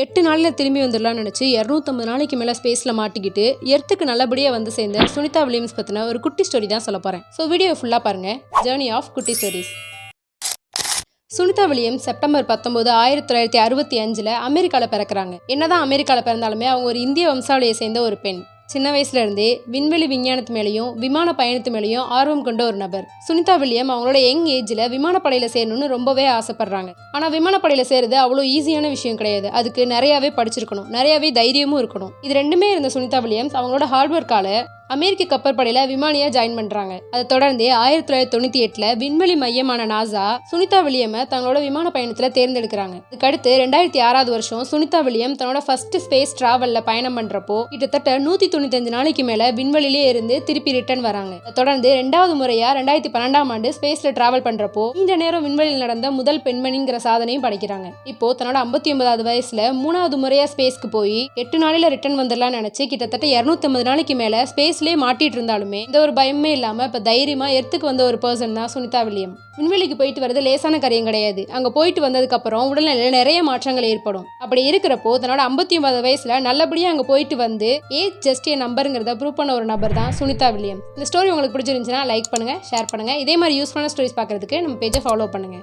8 நாளில் திரும்பி வந்துடலாம்னு நினச்சி 250 நாளைக்கு மேலே ஸ்பேஸில் மாட்டிக்கிட்டு எர்த்துக்கு நல்லபடியாக வந்து சேர்ந்த சுனிதா வில்லியம்ஸ் பற்றின ஒரு குட்டி ஸ்டோரி தான் சொல்ல போகிறேன். ஸோ வீடியோ ஃபுல்லாக பாருங்கள். ஜேர்னி ஆஃப் குட்டி ஸ்டோரிஸ். சுனிதா வில்லியம்ஸ் செப்டம்பர் 19, 1965 அமெரிக்காவில் பிறக்கிறாங்க. என்னதான் அமெரிக்காவில் பிறந்தாலுமே அவங்க ஒரு இந்திய வம்சாவளியை சேர்ந்த ஒரு பெண். சின்ன வயசுல இருந்தே விண்வெளி விஞ்ஞானத்து மேலேயும் விமான பயணத்து மேலேயும் ஆர்வம் கொண்ட ஒரு நபர். சுனிதா வில்லியம் அவங்களோட யங் ஏஜ்ல விமானப்படையில சேரணும்னு ரொம்பவே ஆசைப்படுறாங்க. ஆனா விமானப்படையில சேருது அவ்வளோ ஈஸியான விஷயம் கிடையாது. அதுக்கு நிறையாவே படிச்சிருக்கணும், நிறையாவே தைரியமும் இருக்கணும். இது ரெண்டுமே இருந்த சுனிதா வில்லியம்ஸ் அவங்களோட ஹார்ட் ஒர்க்கால அமெரிக்க கப்பற்படையில விமானியா ஜாயின் பண்றாங்க. அதை தொடர்ந்து 1998 விண்வெளி மையமான நாசா சுனிதா வில்லியமை தங்களோட விமான பயணத்துல தேர்ந்தெடுக்கிறாங்க. அதுக்கடுத்து 2006 சுனிதா வில்லியம் தன்னோட ஃபர்ஸ்ட் ஸ்பேஸ் டிராவல்ல பயணம் பண்றப்போ கிட்டத்தட்ட 195 நாளைக்கு மேல விண்வெளியிலே இருந்து திருப்பி ரிட்டர்ன் வராங்க. அதை தொடர்ந்து 2வது முறையா 2012 ஸ்பேஸ்ல டிராவல் பண்றப்போ இந்த நேரம் விண்வெளியில் நடந்த முதல் பெண்மணிங்கிற சாதனையும் படைக்கிறாங்க. இப்போ தன்னோட 59வது வயசுல 3வது முறையா ஸ்பேஸ்க்கு போய் 8 நாளில ரிட்டர்ன் வந்துடலாம்னு நினைச்சு கிட்டத்தட்ட 250 நாளைக்கு மேல ஸ்பேஸ் மாட்டிட்டு இருந்தாலுமே இந்த ஒரு பயமே இல்லாம இப்ப தைரியமா எர்த்துக்கு வந்த ஒரு பர்சன் தான் சுனிதா வில்லியம். விண்வெளிக்கு போயிட்டு வரது லேசான காரியம் கிடையாது. அங்க போயிட்டு வந்ததுக்கு அப்புறம் உடல்நிலையில நிறைய மாற்றங்கள் ஏற்படும். அப்படி இருக்கிறப்போ தன்னோட 59 வயசுல நல்லபடியா அங்க போயிட்டு வந்து ஏஜ் ஜஸ்ட் ஏ நம்பருங்கிறத ப்ரூவ் பண்ண ஒரு நபர் தான் சுனிதா வில்லியம். இந்த ஸ்டோரி உங்களுக்கு பிடிச்சிருந்துச்சுன்னா லைக் பண்ணுங்க, ஷேர் பண்ணுங்க. இதே மாதிரி யூஸ்ஃபுல்லான ஸ்டோரிஸ் பார்க்கறதுக்கு நம்ம பேஜை ஃபாலோ பண்ணுங்க.